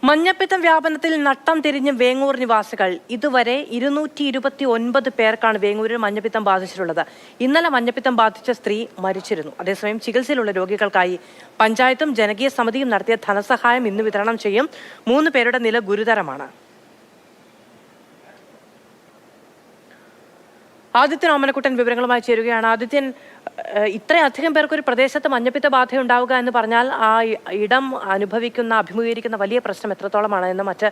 മഞ്ഞപ്പിത്തം വ്യാപനത്തിൽ നട്ടം തിരിഞ്ഞ് വേങ്ങൂർ നിവാസികൾ. ഇതുവരെ 229 പേർക്കാണ് വേങ്ങൂരിൽ മഞ്ഞപ്പിത്തം ബാധിച്ചിട്ടുള്ളത്. ഇന്നലെ മഞ്ഞപ്പിത്തം ബാധിച്ച സ്ത്രീ മരിച്ചിരുന്നു. അതേസമയം ചികിത്സയിലുള്ള രോഗികൾക്കായി പഞ്ചായത്തും ജനകീയ സമിതിയും നടത്തിയ ധനസഹായം ഇന്ന് വിതരണം ചെയ്യും. 3 പേരുടെ നില ഗുരുതരമാണ്. ആദിത്യൻ ഓമനക്കുട്ടൻ വിവരങ്ങളുമായി ചേരുകയാണ്. ആദിത്യൻ, ഇത്രയധികം പേർക്ക് ഒരു പ്രദേശത്ത് മഞ്ഞപ്പിത്ത ബാധ ഉണ്ടാവുക എന്ന് പറഞ്ഞാൽ ആ ഇടം അഭിമുഖീകരിക്കുന്ന വലിയ പ്രശ്നം എത്രത്തോളമാണ് എന്ന് മറ്റ്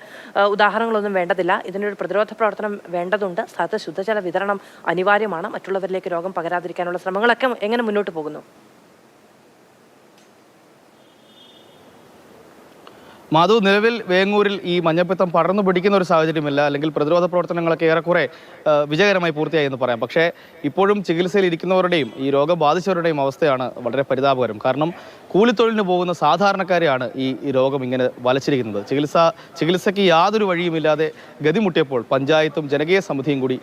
ഉദാഹരണങ്ങളൊന്നും വേണ്ടതില്ല. ഇതിനൊരു പ്രതിരോധ പ്രവർത്തനം വേണ്ടതുണ്ട്. സ്ഥലത്ത് ശുദ്ധജല വിതരണം അനിവാര്യമാണ്. മറ്റുള്ളവരിലേക്ക് രോഗം പകരാതിരിക്കാനുള്ള ശ്രമങ്ങളൊക്കെ എങ്ങനെ മുന്നോട്ട് പോകുന്നു? മാധു, നിലവിൽ വേങ്ങൂരിൽ ഈ മഞ്ഞപ്പിത്തം പടർന്നു പിടിക്കുന്ന ഒരു സാഹചര്യമില്ല, അല്ലെങ്കിൽ പ്രതിരോധ പ്രവർത്തനങ്ങളൊക്കെ ഏറെക്കുറെ വിജയകരമായി പൂർത്തിയായി എന്ന് പറയാം. പക്ഷേ ഇപ്പോഴും ചികിത്സയിൽ ഇരിക്കുന്നവരുടെയും ഈ രോഗം ബാധിച്ചവരുടെയും അവസ്ഥയാണ് വളരെ പരിതാപകരം. കാരണം കൂലിത്തൊഴിലിന് പോകുന്ന സാധാരണക്കാരെയാണ് ഈ രോഗം ഇങ്ങനെ വലച്ചിരിക്കുന്നത്. ചികിത്സയ്ക്ക് യാതൊരു വഴിയുമില്ലാതെ ഗതിമുട്ടിയപ്പോൾ പഞ്ചായത്തും ജനകീയ സമിതിയും കൂടി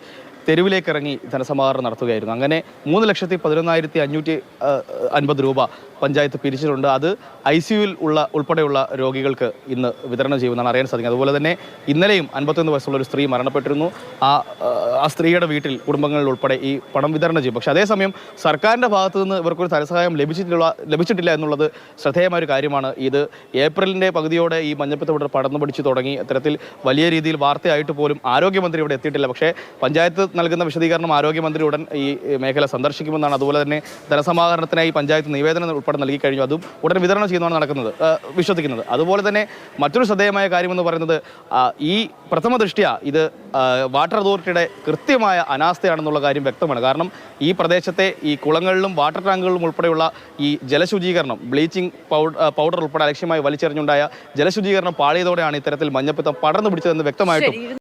തെരുവിലേക്ക് ഇറങ്ങി ധനസമാഹരണം നടത്തുകയായിരുന്നു. അങ്ങനെ 3,11,550 രൂപ പഞ്ചായത്ത് പിരിച്ചിട്ടുണ്ട്. അത് ICUവിൽ ഉൾപ്പെടെയുള്ള രോഗികൾക്ക് ഇന്ന് വിതരണം ചെയ്യുമെന്നാണ് അറിയാൻ സാധിക്കുന്നത്. അതുപോലെ തന്നെ ഇന്നലെയും 51 വയസ്സുള്ള ഒരു സ്ത്രീ മരണപ്പെട്ടിരുന്നു. ആ സ്ത്രീയുടെ വീട്ടിൽ കുടുംബങ്ങളിൽ ഉൾപ്പെടെ ഈ പണം വിതരണം ചെയ്യും. പക്ഷേ അതേസമയം സർക്കാരിൻ്റെ ഭാഗത്തു നിന്ന് ഇവർക്കൊരു ധനസഹായം ലഭിച്ചിട്ടില്ല എന്നുള്ളത് ശ്രദ്ധേയമായ ഒരു കാര്യമാണ്. ഇത് ഏപ്രിലിൻ്റെ പകുതിയോടെ ഈ മഞ്ഞപ്പിത്തം ഇവിടെ പടർന്നു പിടിച്ചു തുടങ്ങി. അത്തരത്തിൽ വലിയ രീതിയിൽ വാർത്തയായിട്ട് പോലും ആരോഗ്യമന്ത്രി ഇവിടെ എത്തിയിട്ടില്ല. പക്ഷേ പഞ്ചായത്ത് നൽകുന്ന വിശദീകരണം ആരോഗ്യമന്ത്രി ഉടൻ ഈ മേഖല സന്ദർശിക്കുമെന്നാണ്. അതുപോലെ തന്നെ ധനസമാഹരണത്തിനായി പഞ്ചായത്ത് നിവേദനം ഉൾപ്പെടെ നൽകി കഴിഞ്ഞു. അതും ഉടൻ വിതരണം ചെയ്യുന്നതാണ് വിശ്വസിക്കുന്നത്. അതുപോലെ തന്നെ മറ്റൊരു ശ്രദ്ധേയമായ കാര്യമെന്ന് പറയുന്നത് ഈ പ്രഥമ ദൃഷ്ട്യാ ഇത് വാട്ടർ അതോറിറ്റിയുടെ കൃത്യമായ അനാസ്ഥയാണെന്നുള്ള കാര്യം വ്യക്തമാണ്. കാരണം ഈ പ്രദേശത്തെ ഈ കുളങ്ങളിലും വാട്ടർ ടാങ്കുകളിലും ഉൾപ്പെടെയുള്ള ഈ ജലശുചീകരണം, ബ്ലീച്ചിങ് പൗഡർ ഉൾപ്പെടെ അലക്ഷ്യമായി വലിച്ചെറിഞ്ഞുണ്ടായ ജലശുചീകരണം പാളിയതോടെയാണ് ഇത്തരത്തിൽ മഞ്ഞപ്പിത്തം പടർന്നു പിടിച്ചതെന്ന് വ്യക്തമായിട്ടും